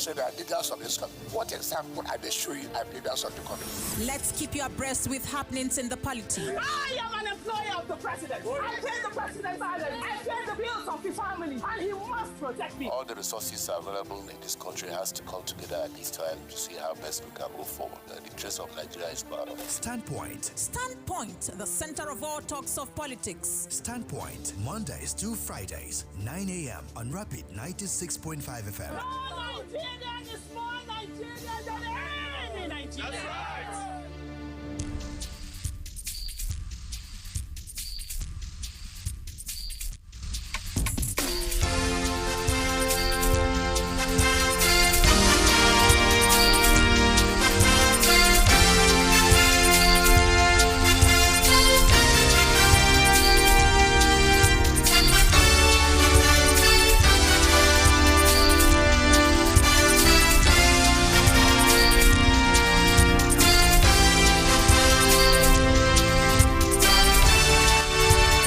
say they are leaders of this country. What example are they showing as leaders of the country? Let's keep you abreast with happenings in the polity. I am an employer of the president. I pay the president's salary. I pay the bills of his family, and he must protect me. All the resources available in this country has to come together at this time to see how best we can move forward. The interest of Nigeria is part of it. Standpoint. Standpoint, the center of all talks of politics. Standpoint, Mondays to Fridays, 9 a.m. on Rapid 96.5 FM. No Nigerian is more Nigerian than any Nigerian. That's right.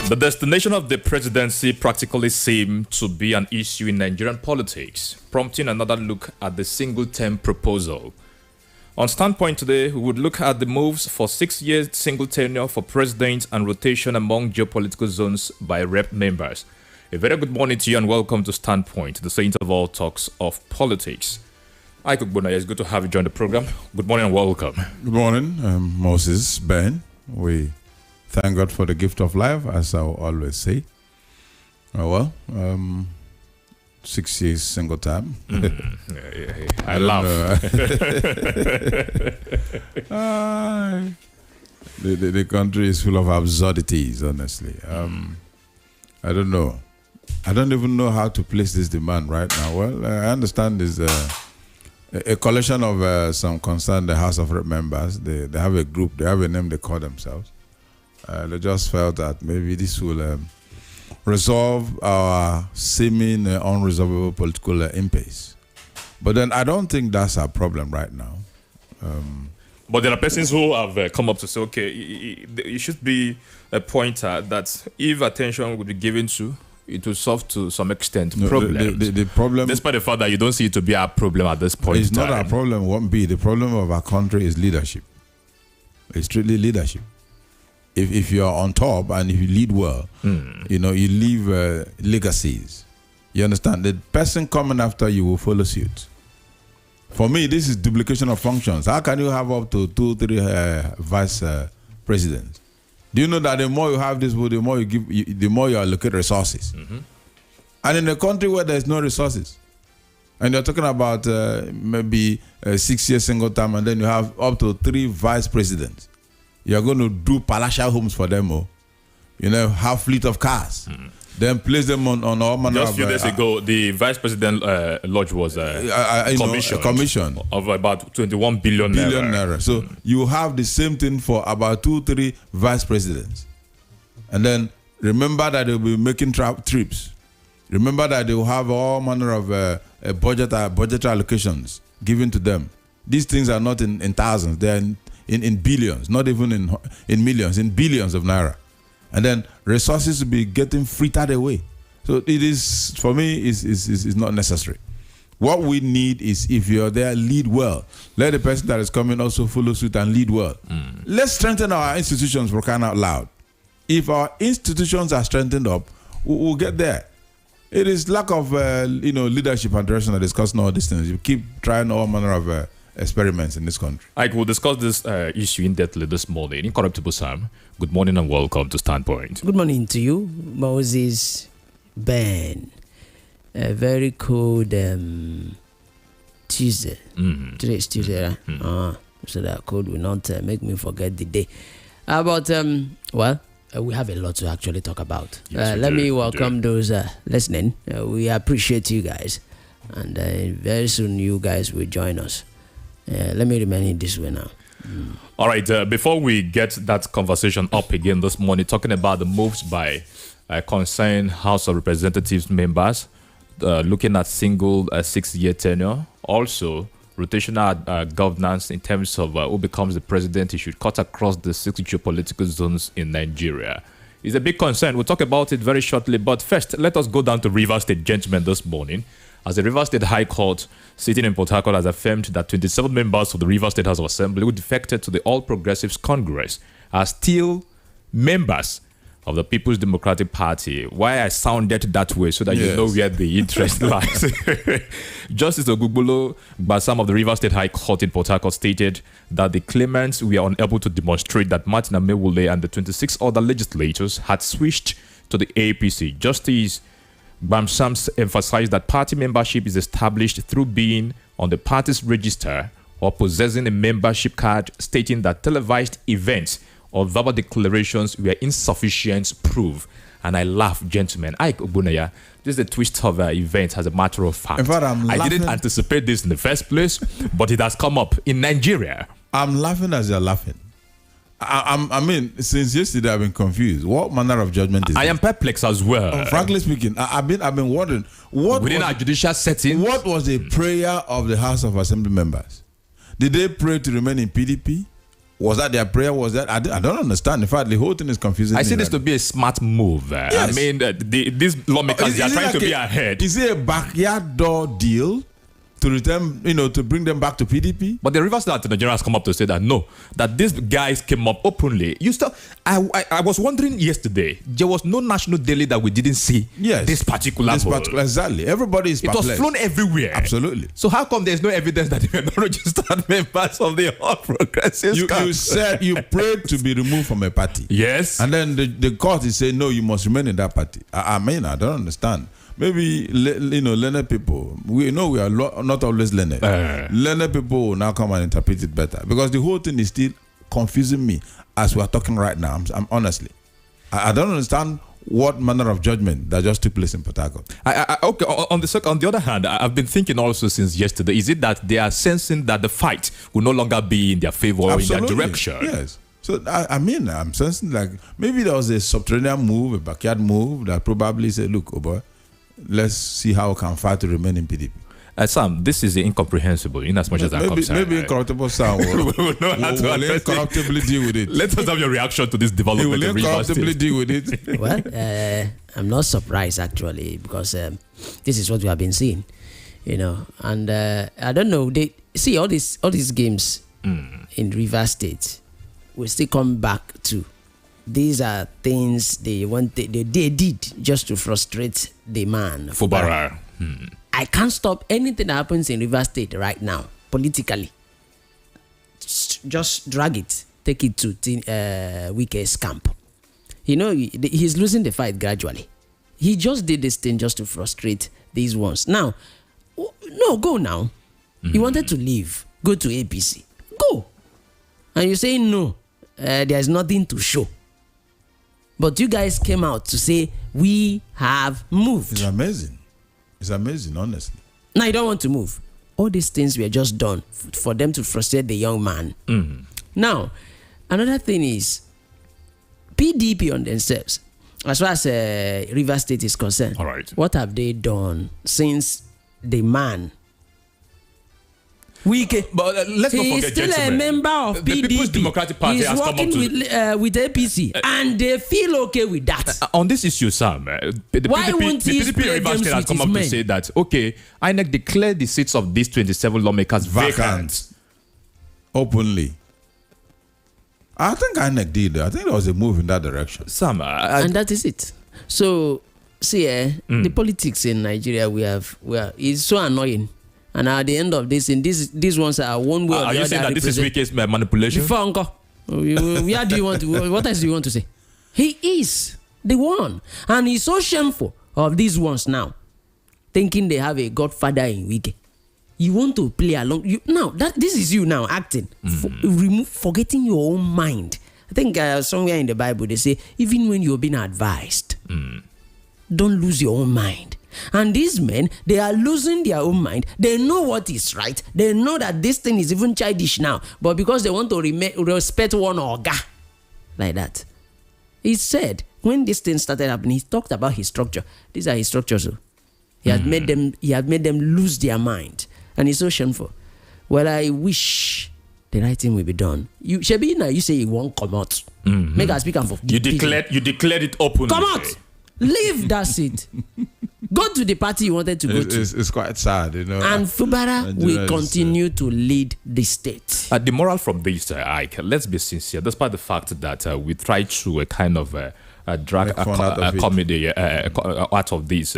The destination of the presidency practically seemed to be an issue in Nigerian politics, prompting another look at the single-term proposal. On Standpoint today, we would look at the moves for 6 years single tenure for president and rotation among geopolitical zones by rep members. A very good morning to you and welcome to Standpoint, the center of all talks of politics. Ike Ogbonna, it's good to have you join the program. Good morning and welcome. Good morning, Moses, Ben. We thank God for the gift of life, as I always say. 6 years single time. I laugh. The country is full of absurdities, honestly. I don't know. I don't even know how to place this demand right now. Well, I understand there's a collection of some concerned the House of Rep members. They have a group, they have a name they call themselves. They just felt that maybe this will resolve our seeming unresolvable political impasse. But then I don't think that's our problem right now. But there are persons who have come up to say, okay, it should be a pointer that if attention would be given to, it will solve to some extent problems. The problem, despite the fact that you don't see it to be our problem at this point. It's not our problem, won't be. The problem of our country is leadership. It's strictly leadership. If you are on top and if you lead well, you leave legacies. You understand? The person coming after you will follow suit. For me, this is duplication of functions. How can you have up to 2-3 vice presidents? Do you know that the more you have this, the more you give, the more you allocate resources? And in a country where there's no resources, and you're talking about maybe 6 years single term, and then you have up to 3 vice presidents. You're going to do palatial homes for them, have fleet of cars, then place them on all manner of... Just a few days ago, the Vice President Lodge was commissioned of about 21 billion naira. So you have the same thing for about 2-3 vice presidents. And then remember that they'll be making trips. Remember that they will have all manner of budget allocations given to them. These things are not in thousands. They're in billions, not even in millions, in billions of naira. And then resources will be getting frittered away. So it is, for me, is not necessary. What we need is, if you're there, lead well. Let the person that is coming also follow suit and lead well. Let's strengthen our institutions for crying out loud. If our institutions are strengthened up, we'll get there. It is lack of leadership and direction that is causing all these things. You keep trying all manner of experiments in this country. We'll discuss this issue in depth this morning. Incorruptible Sam, good morning and welcome to Standpoint. Good morning to you, Moses, Ben. A very cold Tuesday. Today is Tuesday, so that cold will not make me forget the day. But we have a lot to actually talk about. Yes, let me welcome those listening. We appreciate you guys, and very soon you guys will join us. Let me remain in this way now. All right, before we get that conversation up again this morning, talking about the moves by concerned House of Representatives members, looking at single 6-year tenure, also rotational governance in terms of who becomes the president. It should cut across the 6 geopolitical zones in Nigeria. It's a big concern. We'll talk about it very shortly, but first, let us go down to Rivers State, gentlemen, this morning, as the Rivers State High Court sitting in Port Harcourt has affirmed that 27 members of the Rivers State House of Assembly who defected to the All Progressives Congress are still members of the People's Democratic Party. Why I sounded that way, so that you know where the interest lies. Justice Ogugbulo Basam of the Rivers State High Court in Port Harcourt stated that the claimants were unable to demonstrate that Martin Amewule and the 26 other legislators had switched to the APC. Justice Bamsam emphasized that party membership is established through being on the party's register or possessing a membership card stating that televised events or verbal declarations were insufficient proof. And I laugh, gentlemen. Ike Ogbunaya, this is a twist of events as a matter of fact. In fact, I didn't anticipate this in the first place, but it has come up in Nigeria. I'm laughing as you're laughing. I mean, since yesterday I've been confused. What manner of judgment is I this? am perplexed as well. Frankly speaking, I've been wondering what within our judicial setting. What was the prayer of the House of Assembly members? Did they pray to remain in PDP? Was that their prayer? Was that I don't understand. In fact, the whole thing is confusing. I see this to be a smart move. Yes. I mean, these lawmakers they are trying to be ahead. Is it a backyard door deal to return, to bring them back to PDP? But the Rivers State Attorney General has come up to say that no, that these guys came up openly. I was wondering yesterday, there was no national daily that we didn't see. Yes, this particular exactly. Everybody is perplexed. It was flown everywhere. Absolutely. So how come there's no evidence that they were not registered members of the All Progressives? You said you prayed to be removed from a party. Yes. And then the court is saying no, you must remain in that party. I mean, I don't understand. Maybe learned people. We know we are not always learned. Learned people will now come and interpret it better, because the whole thing is still confusing me as we are talking right now. I'm honestly, I don't understand what manner of judgment that just took place in Port Harcourt. Okay. On the other hand, I've been thinking also since yesterday. Is it that they are sensing that the fight will no longer be in their favor or in their direction? Yes. So I'm sensing like maybe there was a subterranean move, a backyard move that probably said, "Look, oh boy, let's see how we can fight to remain in PDP." Sam, this is incomprehensible in as much as I'm concerned. Maybe Incorruptible Sam will incorruptibly deal with it. Let us have your reaction to this development. He will incorruptibly deal with it. Well, I'm not surprised actually, because this is what we have been seeing, and I don't know. They see all these games in Rivers State. We still come back to. These are things they did just to frustrate the man. Fubara. I can't stop anything that happens in Rivers State right now, politically. Just drag it. Take it to Wike's camp. He's losing the fight gradually. He just did this thing just to frustrate these ones. Now, no, go now. He wanted to leave. Go to APC. Go. And you're saying no. There's nothing to show. But you guys came out to say, we have moved. It's amazing. It's amazing, honestly. Now you don't want to move. All these things were just done for them to frustrate the young man. Now, another thing is, PDP on themselves, as far as Rivers State is concerned, all right, what have they done since the man... But let's not forget, still a member of PDP. The People's Democratic Party has come up working with APC, and they feel okay with that. On this issue, Sam, the PDP Rivers State has come up to say that, okay, INEC declared the seats of these 27 lawmakers vacant. Openly. I think INEC did. I think there was a move in that direction. Sam, and that is it. So, see, the politics in Nigeria, is so annoying. And at the end of this, these ones are one way or the other. Are you saying that this is Wike's manipulation? Before, Uncle, where do you want to? What else do you want to say? He is the one, and he's so shameful of these ones now, thinking they have a godfather in Wike. You want to play along? This is you now acting, forgetting your own mind. I think somewhere in the Bible they say, even when you're being advised, don't lose your own mind. And these men, they are losing their own mind. They know what is right. They know that this thing is even childish now. But because they want to respect one orga, like that. He said, when this thing started happening, he talked about his structure. These are his structures. So he had made them lose their mind. And it's so shameful. Well, I wish the right thing will be done. Shebi, now you say you won't come out. Make us speak and for you declared it openly. Come out! Leave that seat. Go to the party you wanted to go to. It's quite sad, you know. And Fubara Nigeria will continue to lead the state. The moral from this, Ike, let's be sincere, despite the fact that we try to kind of drag Make fun out of it. comedy out of this,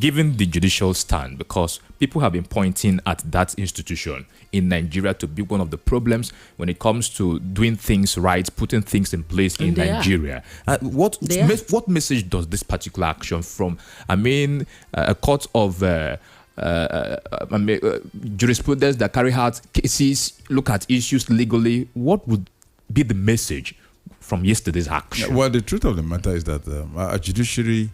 given the judicial stand, because people have been pointing at that institution in Nigeria to be one of the problems when it comes to doing things right, putting things in place in they are. Nigeria. What message does this particular action from, a court of jurisprudence that carry out cases, look at issues legally, what would be the message from yesterday's action? Well, the truth of the matter is that our judiciary,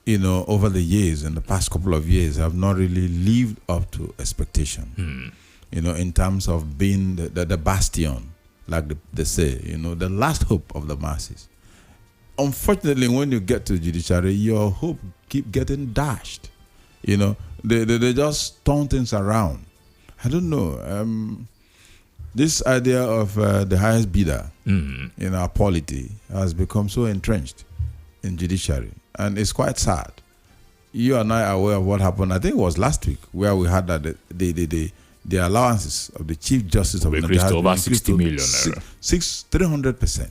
you know, over the years, in the past couple of years, have not really lived up to expectation. You know, in terms of being the bastion, like they say, you know, the last hope of the masses. Unfortunately, when you get to the judiciary, your hope keep getting dashed. You know, they just turn things around. I don't know. This idea of the highest bidder in our polity has become so entrenched in judiciary, and it's quite sad. You and I are aware of what happened. I think it was last week where we had that the allowances of the Chief Justice of increased Nigeria to over 60 million. 300%.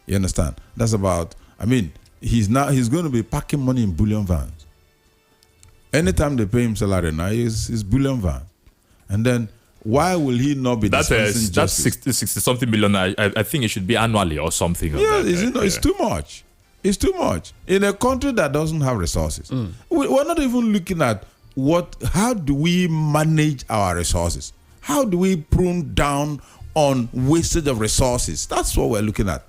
You understand? That's about. I mean, he's going to be packing money in bullion vans. Anytime they pay him salary now, it's bullion van, and then. Why will he not be dispensing justice? That's 60 something million. I think it should be annually or something. Yeah, it's too much. It's too much. In a country that doesn't have resources, we're not even looking at how do we manage our resources? How do we prune down on wastage of resources? That's what we're looking at.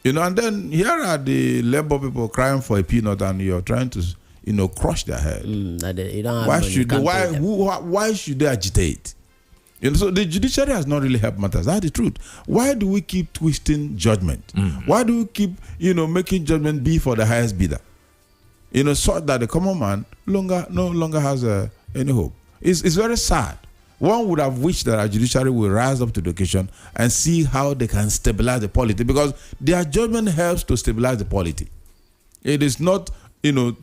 You know, and then here are the labor people crying for a peanut, and you're trying to, you know, crush their head. Why should they agitate? You know, so the judiciary has not really helped matters. That's the truth. Why do we keep twisting judgment? Why do we keep, you know, making judgment be for the highest bidder? You know, so that the common man no longer has any hope. It's very sad. One would have wished that our judiciary will rise up to the occasion and see how they can stabilize the polity, because their judgment helps to stabilize the polity. It is not, you know,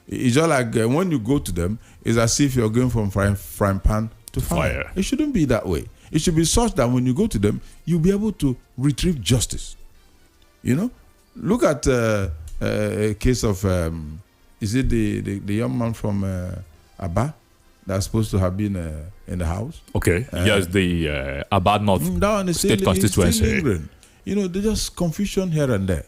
it's just like when you go to them, it's as if you're going from frying pan to fire. It shouldn't be that way. It should be such that when you go to them, you'll be able to retrieve justice. You know, look at a case of is it the young man from Aba that's supposed to have been in the house? Okay, yes, the Aba North State Constituency. You know, there's just confusion here and there.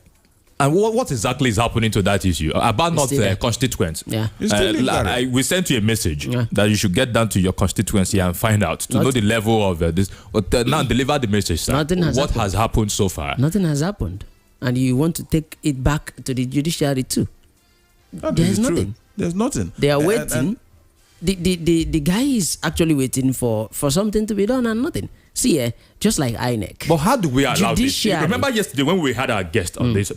And what exactly is happening to that issue? About not constituents. Yeah. We sent you a message that you should get down to your constituency and find out to know the level of this. But now deliver the message, sir. What has happened so far? Nothing has happened. And you want to take it back to the judiciary too. There's nothing. There's nothing. They are waiting. The guy is actually waiting for something to be done and nothing. See, just like INEC. But how do we allow this? Remember yesterday when we had our guest on this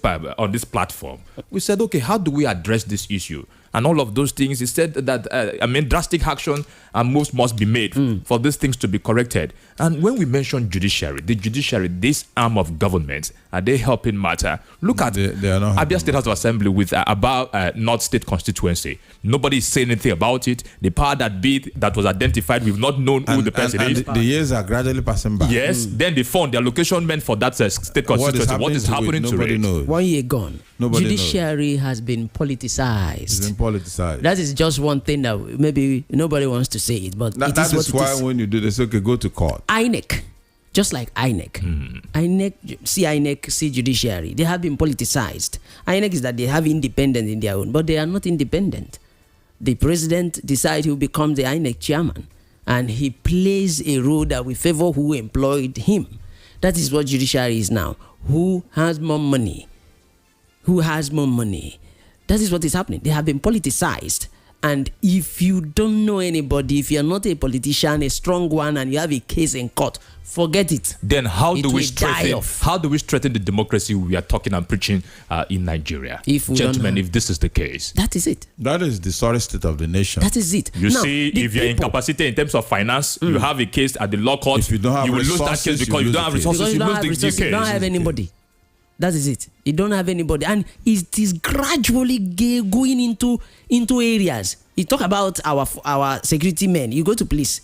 platform, we said, okay, how do we address this issue? And all of those things, he said that, drastic action and moves must be made for these things to be corrected. And when we mention judiciary, this arm of government, are they helping matter? Look at Abia State House of Assembly with about North State constituency. Nobody is saying anything about it. The power that was identified, we've not known who the person is. The years are gradually passing by. Yes, then the fund, the allocation meant for that state constituency. What is happening to it? Nobody knows. 1 year gone. Judiciary has been politicized. It's been politicized. That is just one thing that maybe nobody wants to say it, but that is why when you do this, okay, go to court. INEC, just like INEC. INEC, see judiciary. They have been politicized. INEC is that they have independence in their own, but they are not independent. The president decides who becomes the INEC chairman, and he plays a role that will favor who employed him. That is what judiciary is now. Who has more money? Who has more money? That is what is happening. They have been politicized. And if you don't know anybody, if you're not a politician, a strong one, and you have a case in court, forget it. Then how do we strengthen the democracy we are talking and preaching in Nigeria? Gentlemen, if this is the case. That is it. That is the sorry state of the nation. That is it. You see, if you're incapacitated in terms of finance, you have a case at the law court, if you don't have you will lose that case because you don't have resources. You don't have anybody. That is it. You don't have anybody, and it is gradually going into areas. You talk about our security men. You go to police.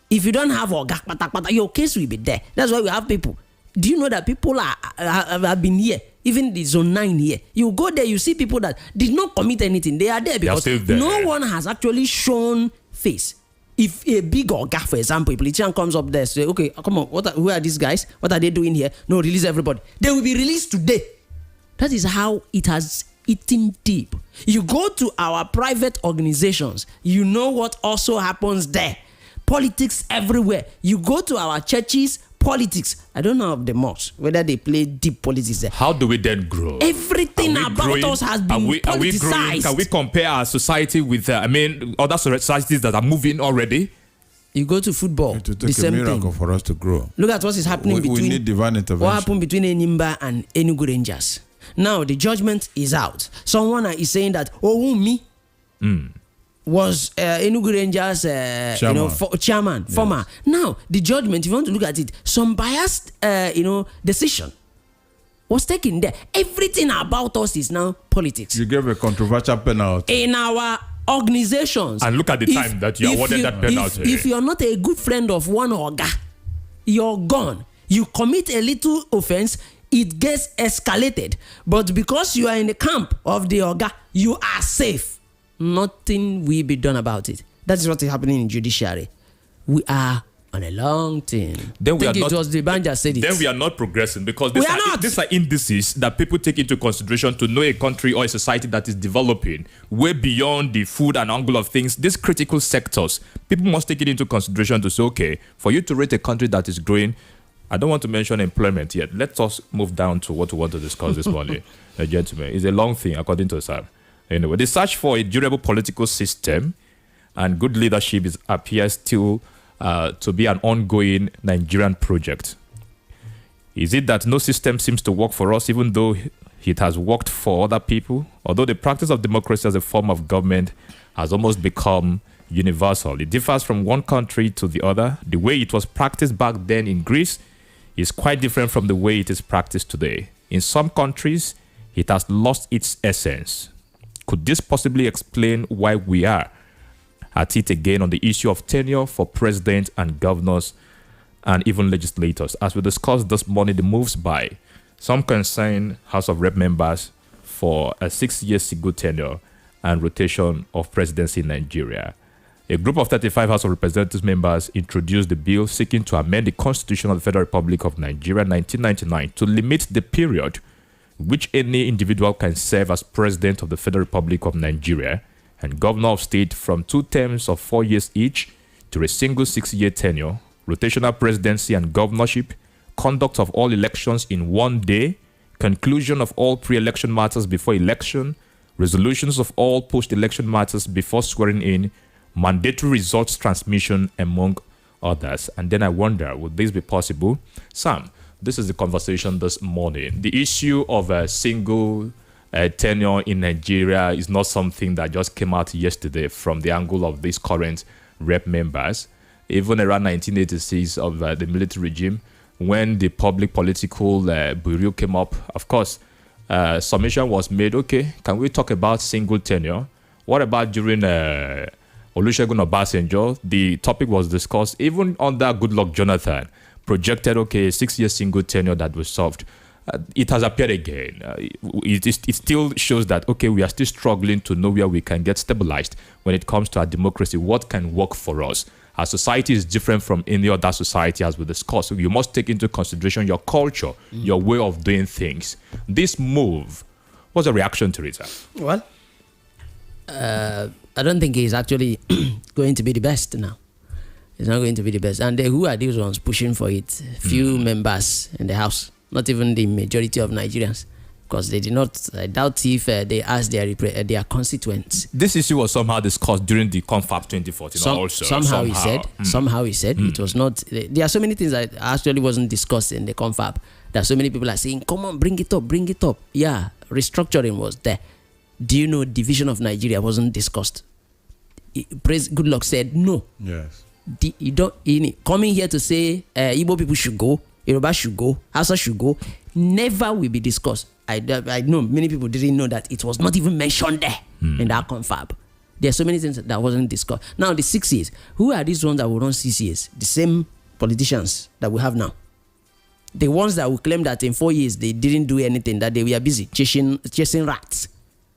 If you don't have oga, your case will be there. That's why we have people. Do you know that people have been here, even the zone 9 here? You go there, you see people that did not commit anything. They are there because no one has actually shown face. If a big oga, for example, a politician comes up there, say, okay, come on, who are these guys? What are they doing here? No, release everybody. They will be released today. That is how it has eaten deep. You go to our private organizations, you know what also happens there. Politics everywhere. You go to our churches, politics. I don't know of the mosques, whether they play deep politics there. How do we then grow? Everything about us has been politicized. Are we growing? Can we compare our society with, other societies that are moving already? You go to football, it will the take same a miracle thing. for us to grow. Look at what is happening between. We need divine intervention. What happened between Enyimba and Enugu Rangers? Now the judgment is out. Someone is saying that Owumi was Enugu Rangers chairman, Yes. former. Now the judgment, if you want to look at it, some biased decision was taken there. Everything about us is now politics. You gave a controversial penalty. In our organizations. And look at the time that you awarded that penalty. If you're not a good friend of one oga, you're gone. You commit a little offense, it gets escalated. But because you are in the camp of the oga, you are safe. Nothing will be done about it. That is what is happening in judiciary. We are on a long thing. Then we are it not, was the Banja said it. Then we are not progressing because We are not. these are indices that people take into consideration to know a country or a society that is developing way beyond the food and angle of things. These critical sectors, people must take it into consideration to say, okay, for you to rate a country that is growing, I don't want to mention employment yet. Let us move down to what we want to discuss this morning, gentlemen. It's a long thing, according to Sam. Anyway, the search for a durable political system and good leadership appears still to be an ongoing Nigerian project. Is it that no system seems to work for us, even though it has worked for other people? Although the practice of democracy as a form of government has almost become universal. It differs from one country to the other. The way it was practiced back then in Greece is quite different from the way it is practiced today. In some countries, it has lost its essence. Could this possibly explain why we are at it again on the issue of tenure for president and governors and even legislators? As we discussed this morning, the moves by some concern House of Rep members for a 6-year single tenure and rotation of presidency in Nigeria. A group of 35 House of Representatives members introduced the bill seeking to amend the Constitution of the Federal Republic of Nigeria 1999 to limit the period which any individual can serve as president of the Federal Republic of Nigeria and governor of state from 2 terms of 4 years each to a single 6-year tenure, rotational presidency and governorship, conduct of all elections in 1 day, conclusion of all pre-election matters before election, resolutions of all post-election matters before swearing in, mandatory results transmission, among others. And then I wonder, would this be possible? Sam, this is the conversation this morning. The issue of a single tenure in Nigeria is not something that just came out yesterday from the angle of these current rep members. Even around 1986 of the military regime, when the public political bureau came up, of course, submission was made, okay, can we talk about single tenure? What about during Olusegun Obasanjo? The topic was discussed even under Goodluck Jonathan. Projected, okay, a 6-year single tenure that was solved. It has appeared again. It still shows that, okay, we are still struggling to know where we can get stabilized when it comes to our democracy. What can work for us? Our society is different from any other society, as we discussed. So you must take into consideration your culture, your way of doing things. This move, what's the reaction to it, sir? Well, I don't think he's actually going to be the best now. It's not going to be the best. And who are these ones pushing for it? Few members in the House, not even the majority of Nigerians, because they did not. I doubt if they asked their constituents. This issue was somehow discussed during the Confab 2014 also. Somehow he said it was not. There are so many things that actually wasn't discussed in the Confab. That so many people are saying, come on, bring it up. Yeah, restructuring was there. Do you know division of Nigeria wasn't discussed? Goodluck said no. Yes. You don't coming here to say Igbo people should go. Yoruba should go, Hausa should go, never will be discussed. I know many people didn't know that it was not even mentioned there in that confab. There are so many things that wasn't discussed. Now, the 6 years, who are these ones that will run 6 years? The same politicians that we have now. The ones that will claim that in 4 years they didn't do anything, that they were busy chasing rats.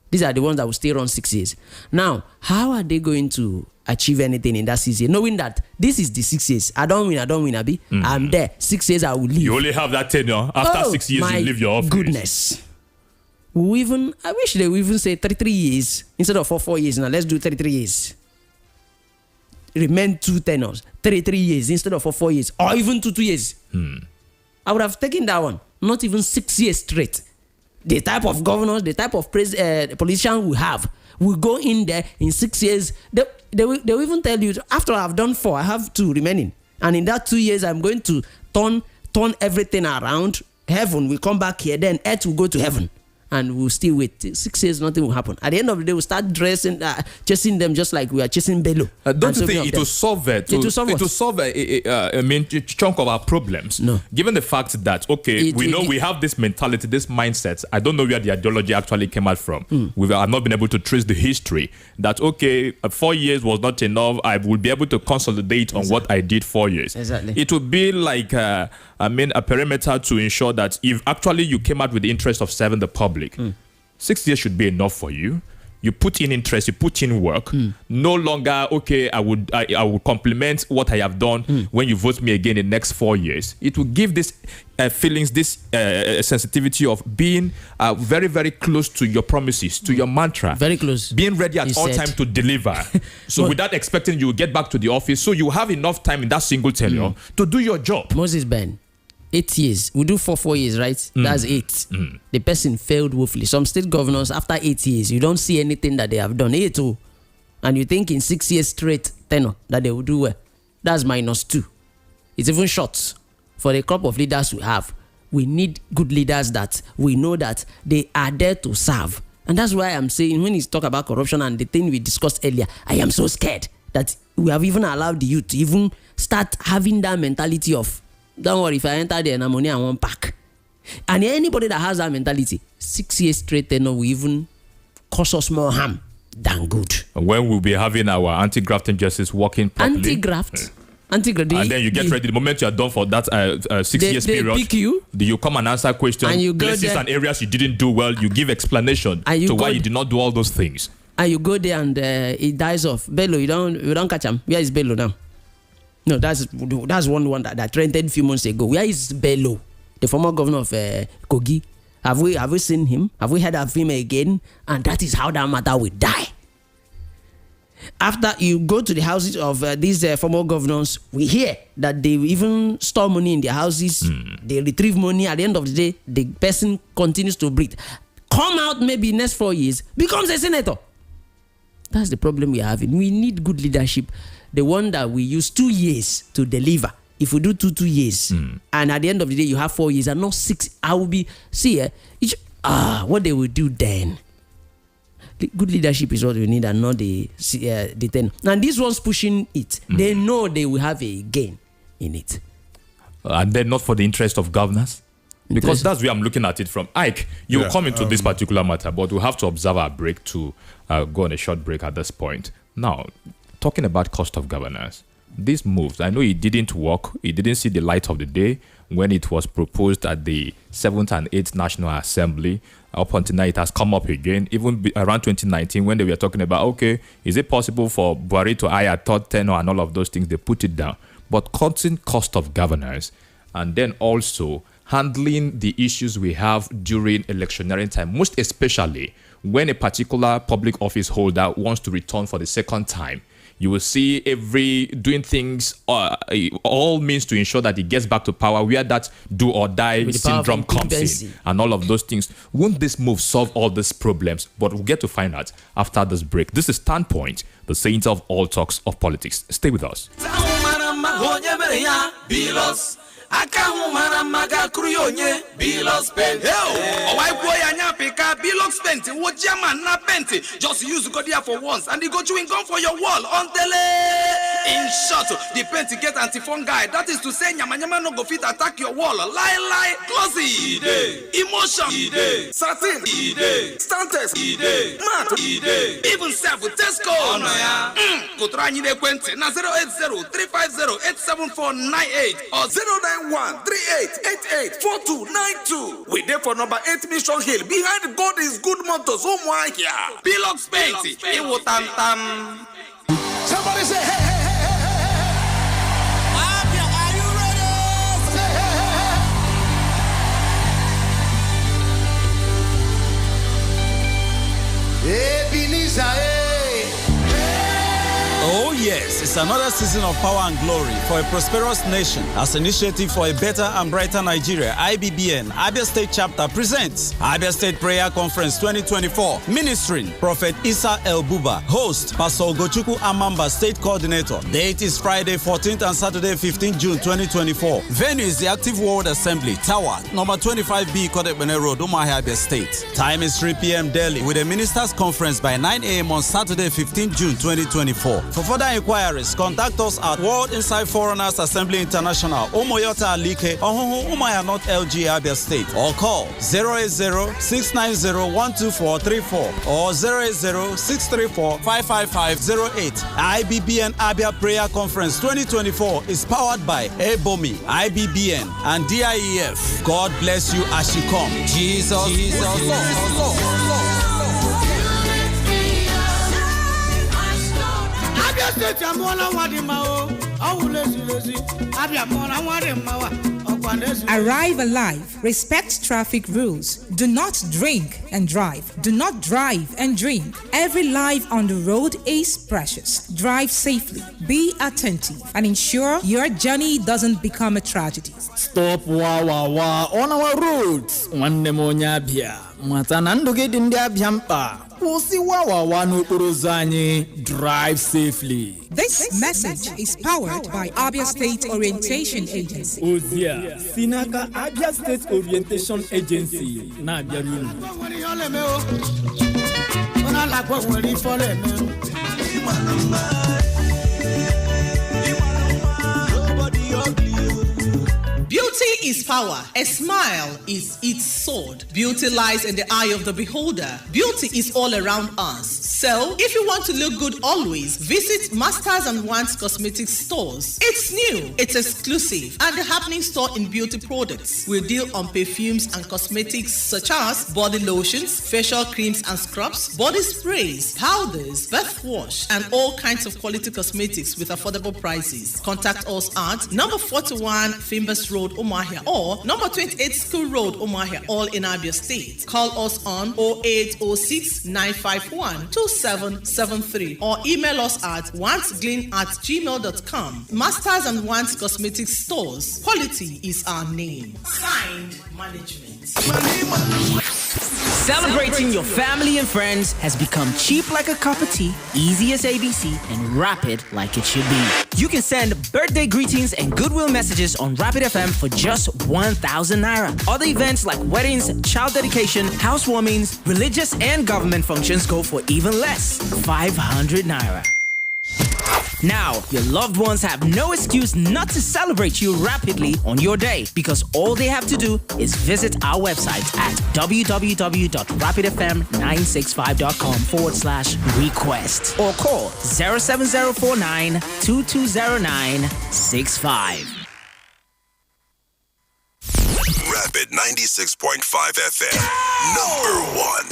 These are the ones that will still run 6 years. Now, how are they going to achieve anything in that 6 years, knowing that this is the 6 years? I don't win, Abi. I'm there. 6 years I will leave. You only have that tenure. After 6 years, you leave your office. Goodness. I wish they would even say 33 years instead of 4 years. Now let's do 33 years. Remain 2 tenures. 33 years instead of 4 years, or even 2 years. I would have taken that one. Not even 6 years straight. The type of governors, the type of politician we have, we go in there in 6 years. They will even tell you, after I've done 4, I have 2 remaining, and in that 2 years, I'm going to turn everything around. Heaven will come back here, then earth will go to heaven. And we'll still wait. 6 years, nothing will happen. At the end of the day, we'll start chasing them just like we are chasing Bello. Don't you think it will solve it? It will solve a chunk of our problems? No. Given the fact that, we have this mentality, this mindset. I don't know where the ideology actually came out from. We have not been able to trace the history. That, 4 years was not enough. I will be able to consolidate on what I did 4 years. Exactly. It would be like, a perimeter to ensure that if actually you came out with the interest of serving the public, 6 years should be enough for you. You put in interest, you put in work. No longer, I would compliment what I have done when you vote me again in the next 4 years. It will give this feelings, this sensitivity of being very, very close to your promises, to your mantra. Very close. Being ready at all time to deliver. So without expecting you will get back to the office, so you have enough time in that single tenure to do your job. Moses Ben, 8 years. We do 4 years, right? That's 8. The person failed woefully. Some state governors, after 8 years, you don't see anything that they have done. 8 too. And you think in 6 years straight tenure that they will do well. That's -2. It's even short. For the crop of leaders we have, we need good leaders that we know that they are there to serve. And that's why I'm saying, when you talk about corruption and the thing we discussed earlier, I am so scared that we have even allowed the youth to even start having that mentality of, don't worry, if I enter there, money I won't pack. And anybody that has that mentality, 6 years straight tenure will even cause us more harm than good. When we'll be having our anti-grafting justice working properly. Anti-graft. And then you get ready. The moment you are done for that 6 years period, they pick you. You come and answer questions. And you go places there, and areas you didn't do well. You give explanation to why you did not do all those things. And you go there and it dies off. Bello, you don't catch him. Where is Bello now? No, that's one that trended a few months ago. Where is Bello, the former governor of Kogi? Have we seen him? Have we heard of him again? And that is how that matter will die. After you go to the houses of these former governors, we hear that they even store money in their houses. They retrieve money. At the end of the day, the person continues to breathe. Come out maybe next 4 years, becomes a senator. That's the problem we are having. We need good leadership. The one that we use 2 years to deliver. If we do 2 years, and at the end of the day you have 4 years and not 6, I will be what they will do then. Good leadership is what we need, and not the 10. And these ones pushing it, they know they will have a gain in it, and then not for the interest of governors. Because that's where I'm looking at it from. Ike, you will come into this particular matter, but we'll have to observe our break to go on a short break at this point. Now, talking about cost of governance, these moves, I know it didn't work. It didn't see the light of the day when it was proposed at the 7th and 8th National Assembly. Up until now, it has come up again. Even around 2019, when they were talking about, is it possible for Buhari to hire a third tenure and all of those things, they put it down. But cutting cost of governance, and then also handling the issues we have during electioneering time, most especially when a particular public office holder wants to return for the second time. You will see doing things, all means to ensure that he gets back to power, where that do or die syndrome comes in and all of those things. Won't this move solve all these problems? But we'll get to find out after this break. This is Standpoint, the center of all talks of politics. Stay with us. Akahu maramaga kruyonye Bilox Paint. Oh, why boy anya pika Bilox Paint? What German na paint? Just use go there for once and you go chewing gum for your wall until in short, the paint get anti-fungi. That is to say, nyama no go fit attack your wall. Lie, glossy, emotion, satin, stantes, matte, even self with Tesco. Go try ni de kwente na 080-350-87498 or 091-3888-4292. We there for number 8 Mission Hill behind God is Good Motors. Here. Bilox Paint. It will tam. Somebody say, hey. Are you ready? Say, hey. Ebenezer, Oh yes, it's another season of power and glory for a prosperous nation. As Initiative for a Better and Brighter Nigeria, IBBN, Abia State Chapter presents Abia State Prayer Conference 2024. Ministering Prophet Isa El Buba. Host Pastor Gochuku Amamba, State Coordinator. Date is Friday 14th and Saturday 15th June 2024. Venue is the Active World Assembly, Tower, number 25B, Kodekbene Road, Umuahia, Abia State. Time is 3 p.m. daily with a Ministers Conference by 9 a.m. on Saturday 15th June 2024. For further inquiries, contact us at World Inside Foreigners Assembly International, Omoyota Alike, Ohoho Umaya North LG Abia State, or call 080-690-12434 or 080-634-55508. IBBN Abia Prayer Conference 2024 is powered by Ebomi, IBBN, and DIEF. God bless you as you come. Jesus. Lord. Arrive alive. Respect traffic rules. Do not drink and drive. Do not drive and drink. Every life on the road is precious. Drive safely. Be attentive and ensure your journey doesn't become a tragedy. Stop wa on our roads. One Nemonyabia. Matanando get in their biampa. Drive safely. This message is powered by Abia State Orientation Agency. Ozia, Sinaka Abia State Orientation Agency. Beauty is power. A smile is its sword. Beauty lies in the eye of the beholder. Beauty is all around us. So, if you want to look good always, visit Masters and Wands Cosmetic Stores. It's new, it's exclusive, and the happening store in beauty products. We deal on perfumes and cosmetics such as body lotions, facial creams and scrubs, body sprays, powders, bath wash, and all kinds of quality cosmetics with affordable prices. Contact us at number 41 Fimbers Road, Umuahia, or number 28 School Road, Umuahia, all in Abia State. Call us on 0806 951 2773 or email us at wandsglean@gmail.com. Masters and Wands Cosmetic Stores. Quality is our name. Signed, Management. Celebrating your family and friends has become cheap like a cup of tea, easy as ABC, and rapid like it should be. You can send birthday greetings and goodwill messages on Rapid FM for just 1,000 naira. Other events like weddings, child dedication, housewarmings, religious and government functions go for even less, 500 naira. Now, your loved ones have no excuse not to celebrate you rapidly on your day because all they have to do is visit our website at www.rapidfm965.com/request or call 07049 220965. Rapid 96.5 FM, number one.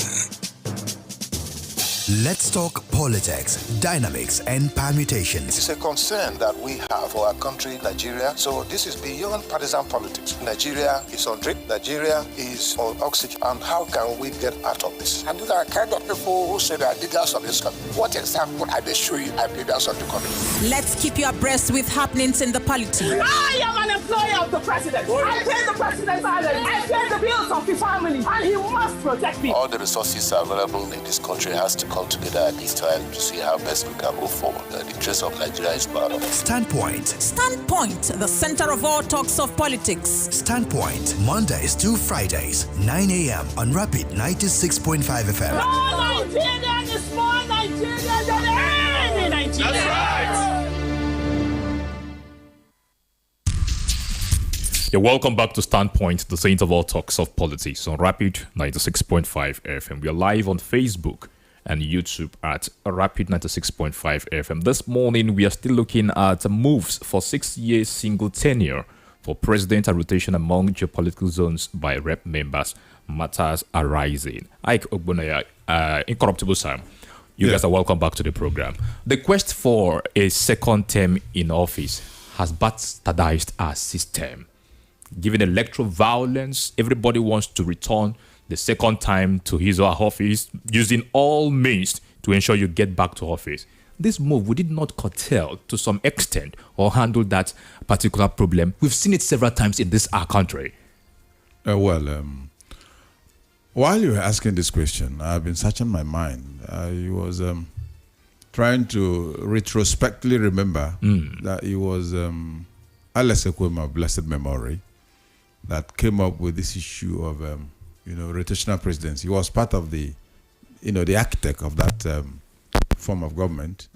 Let's talk politics, dynamics, and permutations. It's a concern that we have for our country, Nigeria. So this is beyond partisan politics. Nigeria is on drip. Nigeria is on oxygen. And how can we get out of this? And these are the kind of people who say they are leaders of this country. What example I may show you I'm leaders of the country? Let's keep you abreast with happenings in the polity. I am an employee of the president. I pay the president's salary. I pay the bills of the family. And he must protect me. All the resources available in this country has to come come together at this time to see how best we can move forward. The interest of Nigeria is paramount. Standpoint. Standpoint, the center of all talks of politics. Standpoint, Mondays to Fridays, 9 a.m. on Rapid 96.5 FM. More Nigerian is more Nigerian than any Nigerian. That's right. You're welcome back to Standpoint, the saint of all talks of politics on Rapid 96.5 FM. We are live on Facebook and YouTube at Rapid 96.5 FM. This morning, we are still looking at moves for 6-year single tenure for president and rotation among geopolitical zones by rep members, matters arising. Ike Ogbonaya, Incorruptible Sam, you guys are welcome back to the program. The quest for a second term in office has bastardized our system. Given electoral violence, everybody wants to return the second time to his or her office, using all means to ensure you get back to office. This move, we did not curtail to some extent or handle that particular problem. We've seen it several times in this our country. While you were asking this question, I've been searching my mind. I was trying to retrospectively remember that it was Alex Ekwema of blessed memory that came up with this issue of rotational presidency. He was part of the architect of that form of government,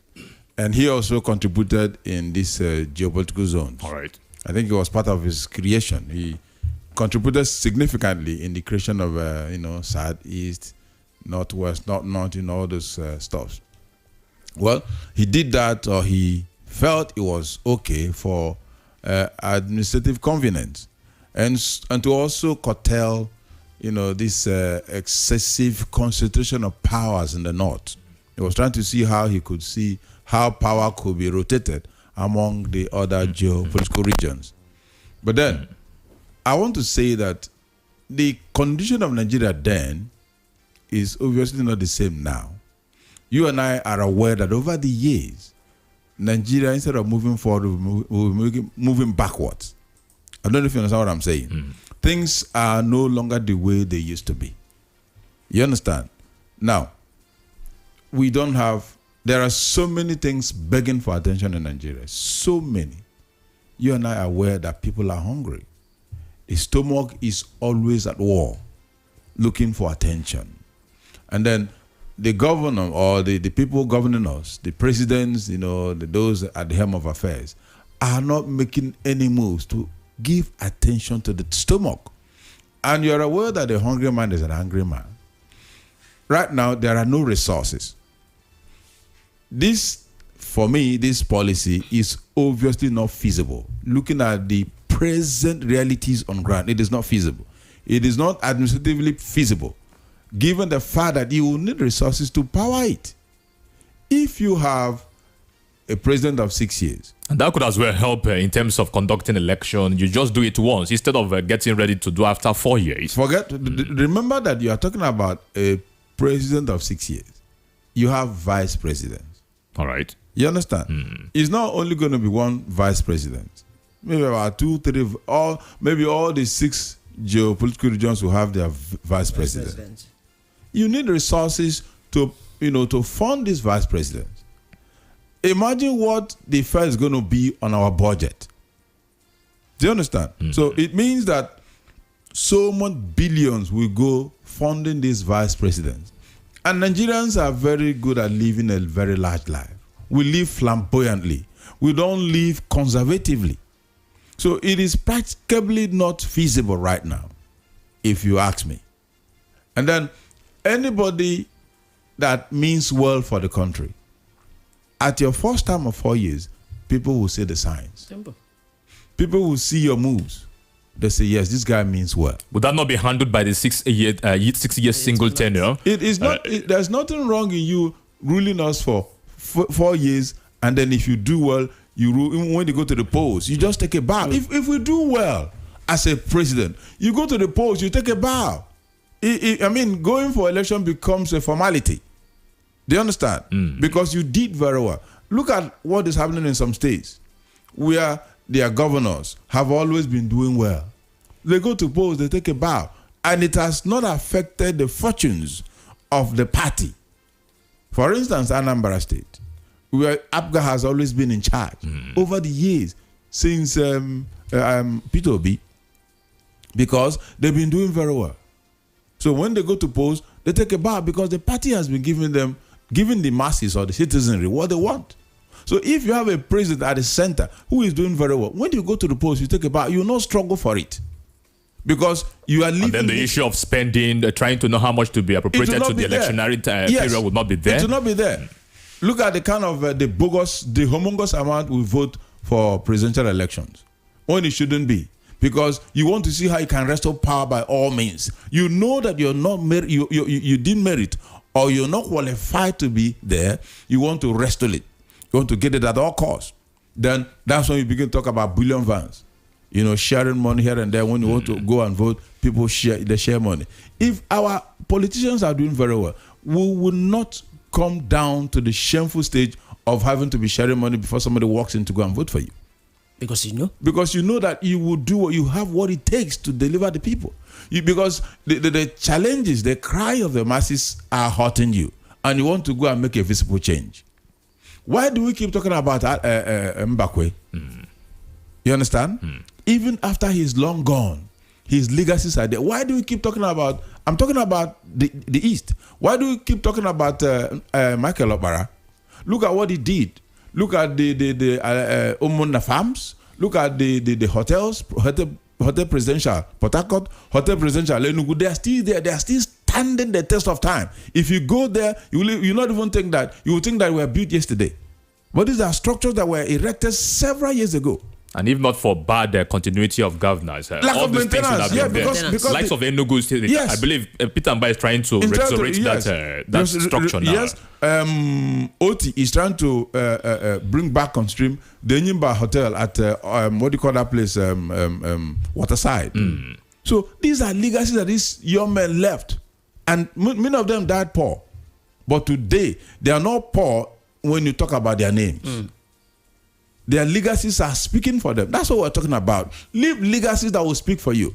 and he also contributed in this geopolitical zones. All right. I think it was part of his creation. He contributed significantly in the creation of Southeast, Northwest, North, all those stuffs. Well, he did that, or he felt it was okay for administrative convenience, and to also curtail, this excessive concentration of powers in the North. He was trying to see how he could see how power could be rotated among the other geopolitical regions. But then, I want to say that the condition of Nigeria then is obviously not the same now. You and I are aware that over the years, Nigeria, instead of moving forward, we're moving backwards. I don't know if you understand what I'm saying. Things are no longer the way they used to be. You understand? Now, there are so many things begging for attention in Nigeria. So many. You and I are aware that people are hungry. The stomach is always at war, looking for attention. And then the governor or the people governing us, the presidents, those at the helm of affairs, are not making any moves to give attention to the stomach. And you're aware that a hungry man is an angry man. Right now, there are no resources. For me, this policy is obviously not feasible. Looking at the present realities on ground, it is not feasible. It is not administratively feasible, given the fact that you will need resources to power it. If you have a president of 6 years, and that could as well help in terms of conducting election. You just do it once instead of getting ready to do after 4 years. Remember that you are talking about a president of 6 years. You have vice presidents. All right. You understand? It's not only going to be one vice president. Maybe about 2, 3, or maybe all the 6 geopolitical regions will have their vice president. You need resources to fund these vice presidents. Imagine what the fare is going to be on our budget. Do you understand? So it means that so much billions will go funding these vice presidents. And Nigerians are very good at living a very large life. We live flamboyantly. We don't live conservatively. So it is practically not feasible right now, if you ask me. And then anybody that means well for the country, at your first time of 4 years, people will see the signs. Simple. People will see your moves. They say, yes, this guy means well. Would that not be handled by the 6 year single tenure? It is not. There's nothing wrong in you ruling us for 4 years, and then if you do well, you rule. Even when you go to the polls, you just take a bow. If we do well as a president, you go to the polls, you take a bow. Going for election becomes a formality. Do you understand? Because you did very well. Look at what is happening in some states where their governors have always been doing well. They go to polls, they take a bow, and it has not affected the fortunes of the party For instance, Anambra State, where APGA has always been in charge over the years since Peter Obi, because they've been doing very well. So when they go to polls, they take a bow because the party has been giving the masses or the citizenry what they want. So if you have a president at the center who is doing very well, when you go to the polls, you take a bow, you will not struggle for it. Because you are leaving. And then the issue of spending, trying to know how much to be appropriated to the electionary period would not be there. It will not be there. Look at the kind of the humongous amount we vote for presidential elections when it shouldn't be. Because you want to see how you can restore power by all means. You know that you're not you didn't merit, or you're not qualified to be there. You want to restore it. You want to get it at all costs. Then that's when you begin to talk about billion vans. Sharing money here and there. When you want to go and vote, people share money. If our politicians are doing very well, we will not come down to the shameful stage of having to be sharing money before somebody walks in to go and vote for you. Because you know? Because you know that you will do what you have, what it takes to deliver the people. Because the challenges, the cry of the masses are hurting you, and you want to go and make a visible change. Why do we keep talking about Mbakwe? You understand? Even after he's long gone, his legacies are there. Why do we keep talking about? I'm talking about the East. Why do we keep talking about Michael Okpara? Look at what he did. Look at the Umuna farms. Look at the hotels, Hotel Presidential Port Harcourt, Hotel Presidential Enugu. They are still there. They are still standing the test of time. If you go there, you not even think that. You will think that we were built yesterday. But these are structures that were erected several years ago. And if not for bad continuity of governance, lack all of these things would have been there. because likes of Enugu State, yes. I believe Peter Mba is trying to resurrect that structure now. Yes, Oti is trying to bring back on stream the Nyimba Hotel at what do you call that place, Waterside. So these are legacies that these young men left, and many of them died poor. But today they are not poor when you talk about their names. Their legacies are speaking for them. That's what we're talking about. Leave legacies that will speak for you.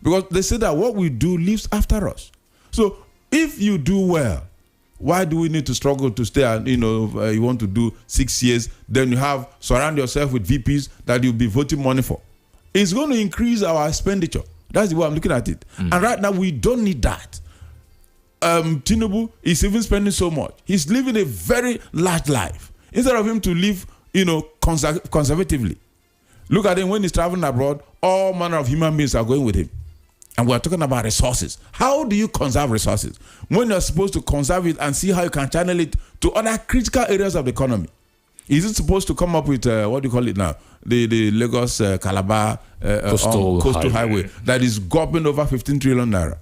Because they say that what we do lives after us. So if you do well, why do we need to struggle to stay and, you want to do 6 years, then you surround yourself with VPs that you'll be voting money for. It's going to increase our expenditure. That's the way I'm looking at it. And right now, we don't need that. Tinubu is even spending so much. He's living a very large life. Instead of him to live conservatively. Look at him when he's traveling abroad, all manner of human beings are going with him. And we're talking about resources. How do you conserve resources? When you're supposed to conserve it and see how you can channel it to other critical areas of the economy. Is it supposed to come up with, what do you call it now? The Lagos Calabar coastal highway that is gulping over 15 trillion naira.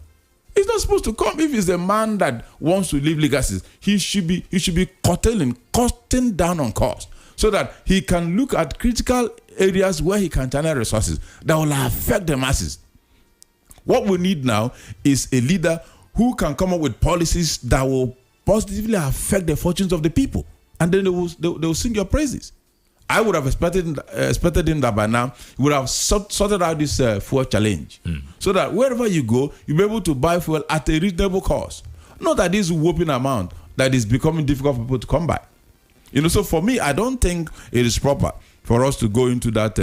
It's not supposed to come. If it's a man that wants to leave legacies, he should be cutting down on cost, so that he can look at critical areas where he can channel resources that will affect the masses. What we need now is a leader who can come up with policies that will positively affect the fortunes of the people, and then they will sing your praises. I would have expected him that by now he would have sorted out this fuel challenge, so that wherever you go, you'll be able to buy fuel at a reasonable cost. Not at this whopping amount that is becoming difficult for people to come by. So for me, I don't think it is proper for us to go into that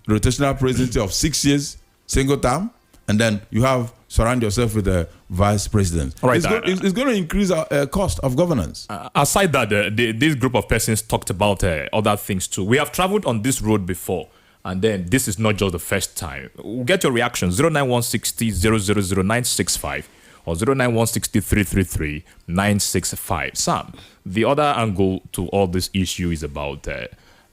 rotational presidency of 6 years, single term, and then you surround yourself with a vice president. All right, it's going to increase our cost of governance. Aside that, this group of persons talked about other things too. We have traveled on this road before, and then this is not just the first time. We'll get your reaction. 09160 0000965 or 09160 965. Sam, the other angle to all this issue is about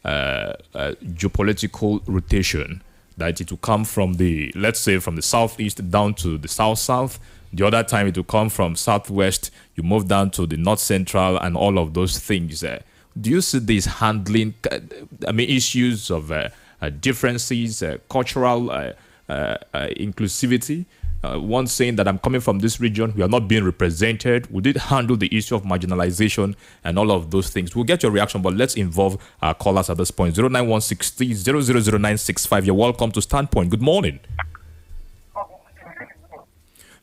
geopolitical rotation. That it will come from let's say from the southeast down to the south. The other time it will come from southwest, you move down to the north central and all of those things. Do you see this handling, issues of differences, cultural inclusivity? One saying that I'm coming from this region, we are not being represented. We did handle the issue of marginalization and all of those things. We'll get your reaction, but let's involve our callers at this point. 09160 0000965. You're welcome to Standpoint. Good morning.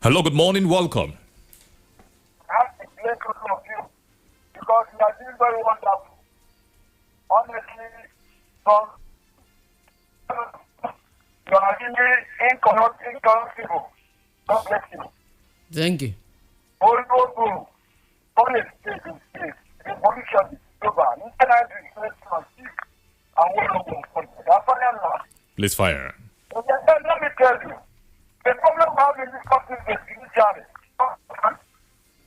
Hello, good morning. Welcome. because you are doing very wonderful. Honestly, from you are really incorruptible. God bless you. Thank you. Holy Ghost, honest, evolution is over. Internet is Please fire. Let me tell you, the problem we have in this country is judiciary.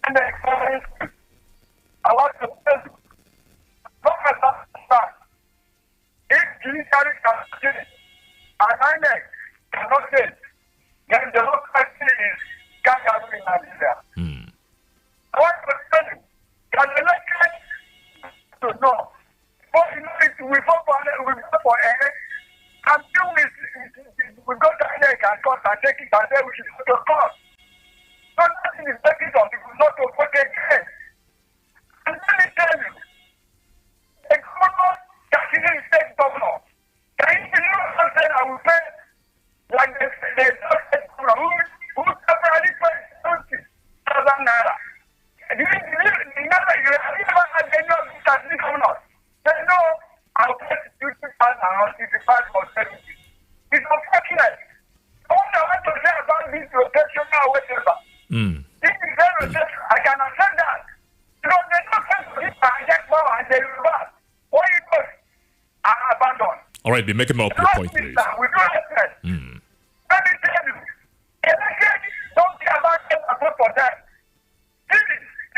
And the experience, I want to tell you, if judiciary can say, and INEC cannot say, then democracy is gathering in Nigeria. I want to tell you, can the elected to know, but you know, we vote for until we go to INEC and court and take it and then we should go to court. So nothing is making some people not to vote again. And let me tell you, the governor, Cassidy state governor, can you believe what I'm saying? I will pay like the state governor who temporarily paid 70,000 naira. Do you believe have you ever had any of these Cassidy governors? They know I'll pay 50,000 or 55 or 70. It's unfortunate. What I want to say about this rotation now, whatever. This is very rotation. I can accept that. You know, they don't come to this and get power and they reverse. What you do? I abandon. All right, be making up your point, please. We do respect. Let me tell you, elected don't care about them and vote for them. This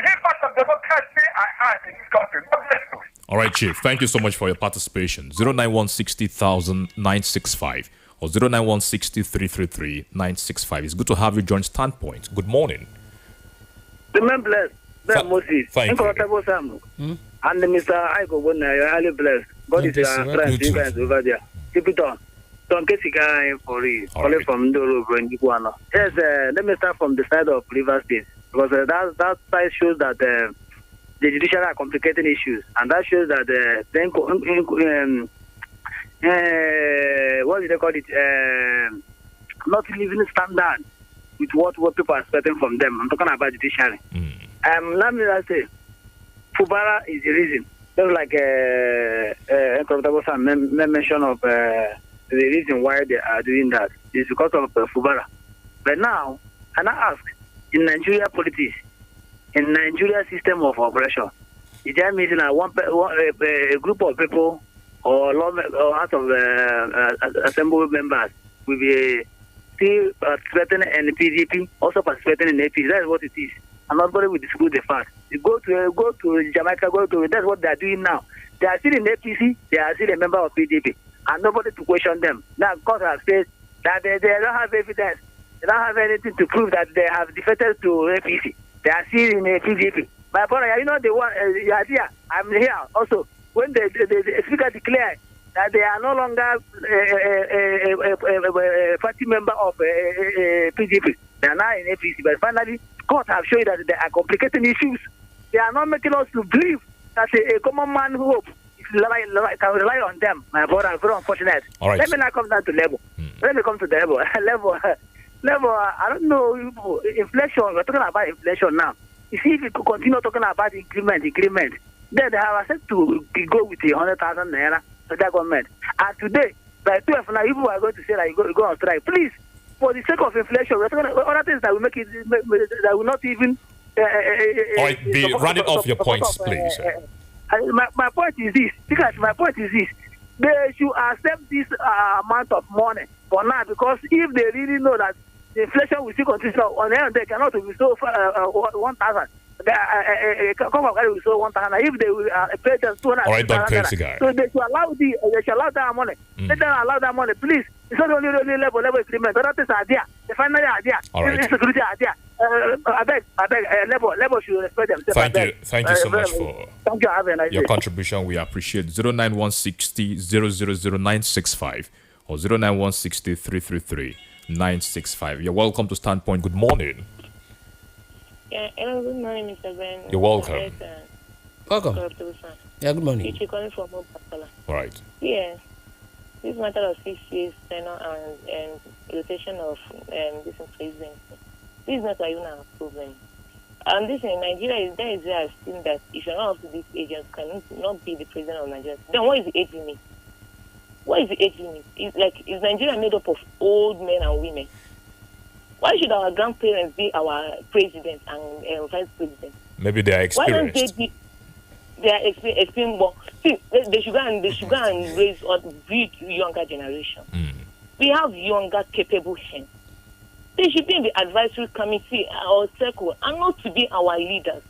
is part of democracy I have in this country. God bless you. All right, Chief. Thank you so much for your participation. 09160,965 or 09160333965. It's good to have you join Standpoint. Good morning. The man blessed. Moses. Thank you. And Mr. Aiko, you're highly blessed. God is your friend. You guys over there. Keep it on. Don't get guy for it. Calling from Ndoro and Iguana. Yes, let me start from the side of River State. Because that side shows that the judiciary are complicating issues. And that shows that what do they call it? Not living standard with what people are expecting from them. I'm talking about judiciary. Let me just say, Fubara is the reason. Just like mention of the reason why they are doing that is because of Fubara. But now, and I ask, in Nigeria politics, in Nigeria system of operation, is there meeting a group of people or House of Assembly members will be still participating in the PDP, also participating in the APC? That is what it is. And nobody will dispute the fact. You go to Jamaica, that's what they are doing now. They are still in APC, they are still a member of PDP, and nobody to question them. Now, God has said that they don't have evidence, they don't have anything to prove that they have defected to APC. They are still in PDP. My brother, you know the one, here, I'm here also. When the speaker declared that they are no longer a party member of PDP, they are now in APC, but finally, court have shown that they are complicating issues. They are not making us to believe that a common man who can rely on them. My brother, very unfortunate. All right. Let me not come down to level. Let me come to the level. level. I don't know. Inflation. We're talking about inflation now. You see, if we continue talking about increment, then they have accepted to go with the 100,000 naira to the government. And today, by 12 now, people are going to say that you go on strike. Please. For the sake of inflation, we're talking about other things that will make it that will not even. All right, be running off your points, please. My point is this. Because my point is this: they should accept this amount of money for now, because if they really know that the inflation will still continue on the end, they cannot restore 1,000. Will show 1,000. If they will pay them 200. All right, don't crazy guy. So they should allow that money. Let them allow that money, please. It's not only level agreement. Other things are there. The final are there. All right. Security are there. I beg. Level should respect themselves. Thank you so much for thank you. Have a nice your day. contribution. We appreciate 09160 0000965 or 09160 333 965. You're welcome to Standpoint. Good morning. Yeah, hello, good morning, Mr. Ben. You're welcome. Welcome. Yeah, good morning. You're calling from Mopakala. All right. Yeah, this matter of 6 years tenure and rotation of this increasement, this is not even a problem. And this in Nigeria, there is where I've seen that if you're not up to this age, you cannot be the president of Nigeria. Then what is the age limit? What is the age limit? Is Nigeria made up of old men and women? Why should our grandparents be our president and vice president? Maybe they are experienced. Why don't they are experienced? But see, they should go and raise or build younger generation. We have younger, capable hands. They should be in the advisory committee or circle and not to be our leaders.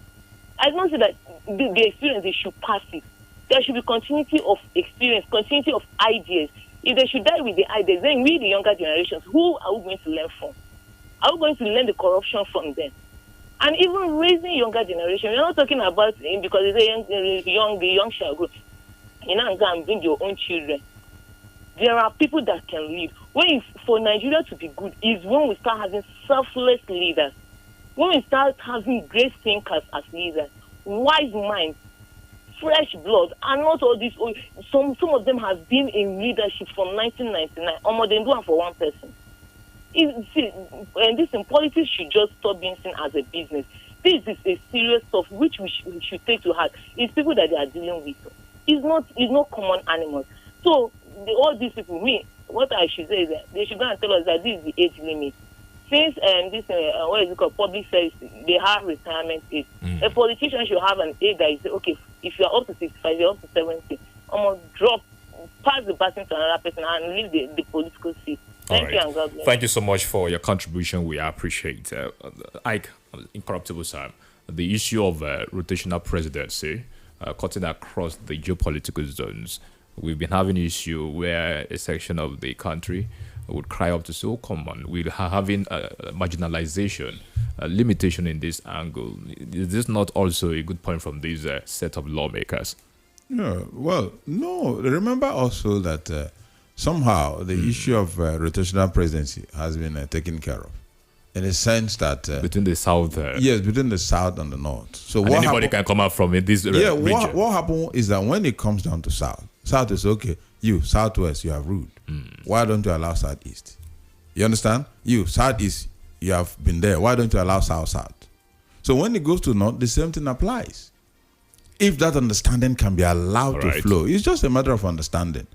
I don't say that the experience, they should pass it. There should be continuity of experience, continuity of ideas. If they should die with the ideas, then we, the younger generations, who are we going to learn from? Are we going to learn the corruption from them? And even raising younger generation, we're not talking about because it's a young shall grow. You know, go and bring your own children. There are people that can lead. For Nigeria to be good is when we start having selfless leaders. When we start having great thinkers as leaders, wise minds, fresh blood, and not all these. Some of them have been in leadership from 1999. Almost they do it for one person. And this in politics should just stop being seen as a business. This is a serious stuff which we should take to heart. It's people that they are dealing with. It's not common animals. So all these people, what I should say is that they should go and tell us that this is the age limit. Since this what is it called, public service, they have retirement age. A politician should have an age that is okay. If you are up to 65, you're up to 70. Almost pass the baton to another person and leave the political seat. Thank you and God bless. Thank you so much for your contribution. We appreciate Ike, Incorruptible Sam. The issue of rotational presidency cutting across the geopolitical zones. We've been having an issue where a section of the country would cry up to say, oh, come on, we're having marginalization, limitation in this angle. Is this not also a good point from this set of lawmakers? Yeah, well, no. Remember also that somehow the issue of rotational presidency has been taken care of, in a sense that between the south, yes, between the south and the north. So and anybody can come out from this region. What happened is that when it comes down to south is okay. You southwest, you have ruled. Why don't you allow southeast? You understand? You southeast, you have been there. Why don't you allow south? So when it goes to north, the same thing applies. If that understanding can be allowed to flow, it's just a matter of understanding.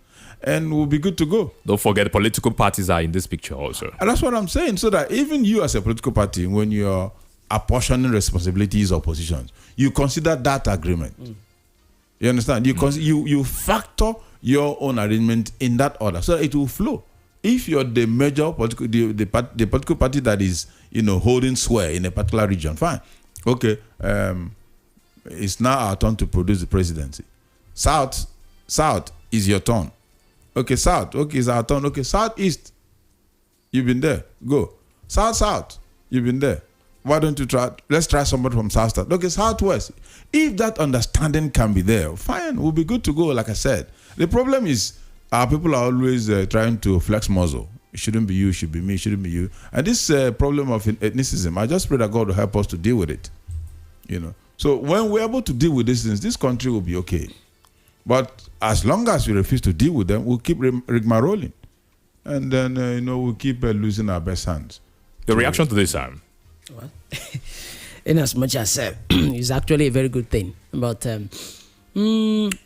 And we'll be good to go. Don't forget, political parties are in this picture also. And that's what I'm saying. So that even you as a political party, when you're apportioning responsibilities or positions, you consider that agreement. You understand? You factor your own arrangement in that order, so it will flow. If you're the major political, the political party that is holding sway in a particular region, fine. Okay, it's now our turn to produce the presidency. South is your turn. Okay, south. Okay, it's our turn. Okay, southeast. You've been there. Go. South. You've been there. Why don't you try? Let's try somebody from south. Okay, southwest. If that understanding can be there, fine. We'll be good to go. Like I said, the problem is our people are always trying to flex muscle. It shouldn't be you. It should be me. It shouldn't be you. And this problem of ethnicism, I just pray that God will help us to deal with it. So when we're able to deal with these things, this country will be okay. But as long as we refuse to deal with them, we'll keep rigmaroling. And then, we'll keep losing our best hands. The reaction to this, Sam? Well, in as much as it's actually a very good thing. But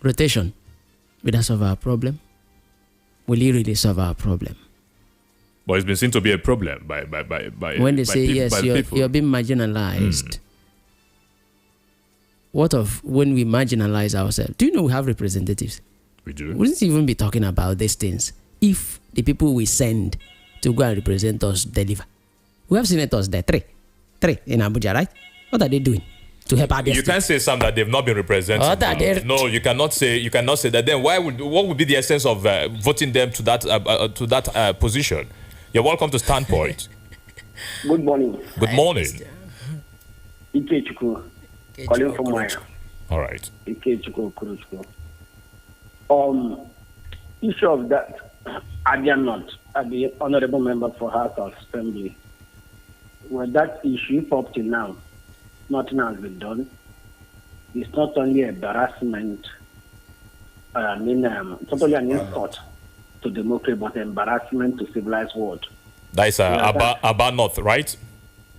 rotation, will that solve our problem? Will it really solve our problem? But it's been seen to be a problem by when they say yes, you're being marginalized. What of when we marginalize ourselves? Do you know we have representatives? We do. We wouldn't even be talking about these things if the people we send to go and represent us deliver. We have senators there, three in Abuja, right? What are they doing to help our You can't say some that they've not been represented. No, you cannot say that. Then what would be the essence of voting them to that position? You're welcome to Standpoint. Good morning. Good morning. Ike Chukwu, calling from Maya. All right. Ike Chukwu, Kuruchukwu. Issue of that, Abia North, the honorable member for House of Assembly. Well, that issue up to now, nothing has been done. It's not only embarrassment, it's not only an insult to democracy, but embarrassment to civilized world. That is Aba North, right?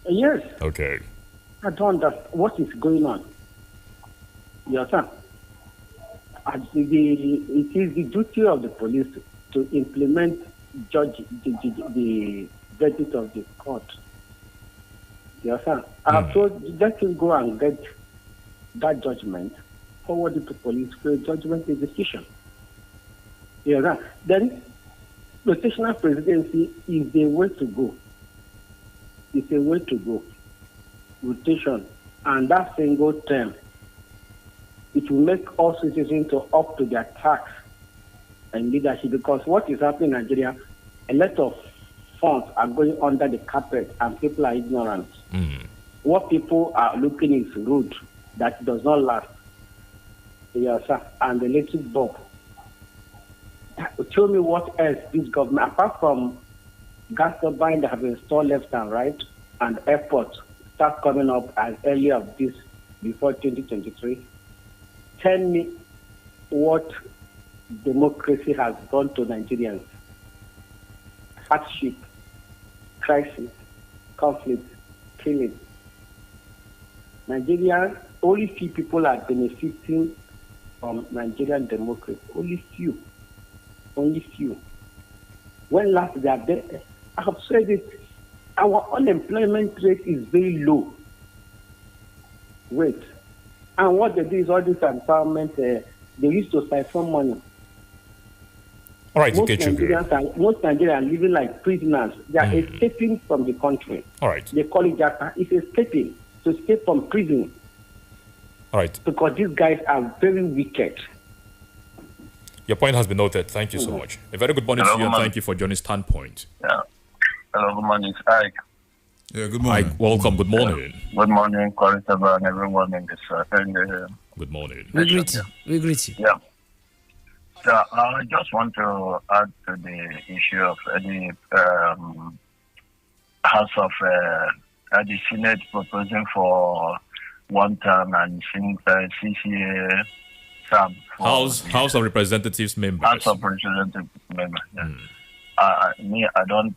Yes. Okay. I don't understand what is going on. You understand? It is the duty of the police to implement the verdict of the court. You understand? I told let him go and get that judgment, forward it to police for a judgment execution. You understand? Then rotational presidency is the way to go. It's a way to go. Rotation. And that single term, it will make all citizens to up to their task and leadership, because what is happening in Nigeria, a lot of funds are going under the carpet and people are ignorant. What people are looking is road that does not last. Yes, sir. And the electric bulb. Tell me what else this government, apart from gas turbines that have been installed left and right, and airports start coming up as early as this before 2023. Tell me what democracy has done to Nigerians. Hardship, crisis, conflict, killing. Nigeria, only few people are benefiting from Nigerian democracy. Only few. Only few. When last they are there, I have said it, our unemployment rate is very low. Wait. And what they do is all this empowerment, they used to siphon money. All right, most Nigerians are living like prisoners. They are escaping from the country. All right. They call it Japa. It's escaping, to escape from prison. All right. Because these guys are very wicked. Your point has been noted. Thank you so much. A very good morning to you, and thank you for joining Standpoint. Yeah. Hello, good morning. Ike. Yeah, good morning. Ike, welcome. Good morning. Good morning, Corinthians, and everyone in this. Good morning. We greet you. We greet you. Yeah. So I just want to add to the issue of the House of the Senate proposing for one term and CCA term. House of Representatives members. House of Representatives members. Yeah. I don't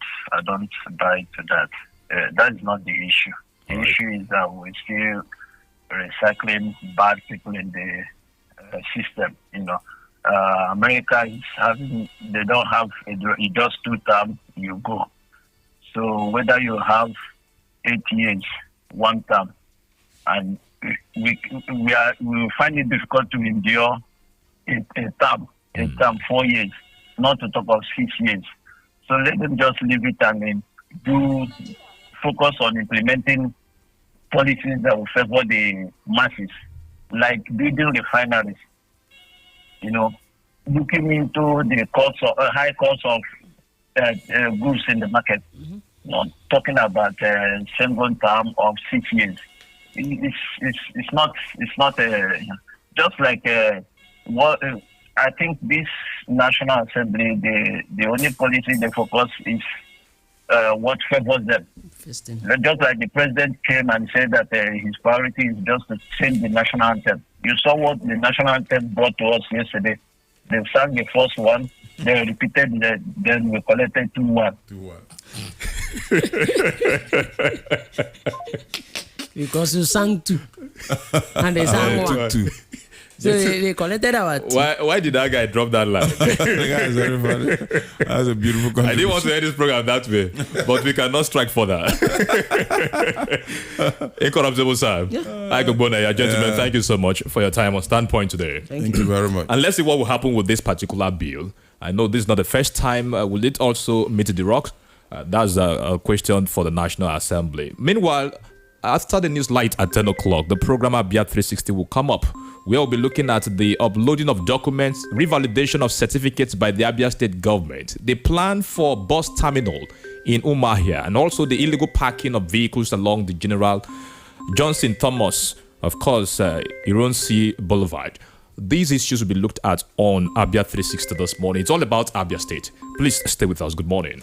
buy to that. That is not the issue. The issue is that we're still recycling bad people in the system. You know, America is having, they don't have, you just 2 terms, you go. So whether you have 8 years, 1 term, and we will find it difficult to endure a term, 4 years, not to talk of 6 years. So let them just leave it and do focus on implementing policies that will favor the masses, like building refineries. You know, looking into the cost of high cost of goods in the market. Not talking about single term of 6 years. It's not just like what I think this National Assembly, the only policy they focus is what favors them. Just like the president came and said that his priority is just to change the national anthem. You saw what the national anthem brought to us yesterday. They sang the first one, they repeated it, then we collected 2-1. Because you sang 2. And they sang 1. 2. So they collected our 2. Why did that guy drop that line? That's very funny. That's a beautiful contribution. I didn't want to end this program that way, but we cannot strike for that. Incorruptible Sam. Hi, good morning, gentlemen. Thank you so much for your time on Standpoint today. Thank you very much. And let's see what will happen with this particular bill. I know this is not the first time. Will it also meet the rock? That's a question for the National Assembly. Meanwhile, after the news light at 10 o'clock, the program Abia 360 will come up. We'll be looking at the uploading of documents, revalidation of certificates by the Abia State government, the plan for bus terminal in Umahia, and also the illegal parking of vehicles along the General Johnson Thomas, of course, Ironsi Boulevard. These issues will be looked at on Abia 360 this morning. It's all about Abia State. Please stay with us. Good morning.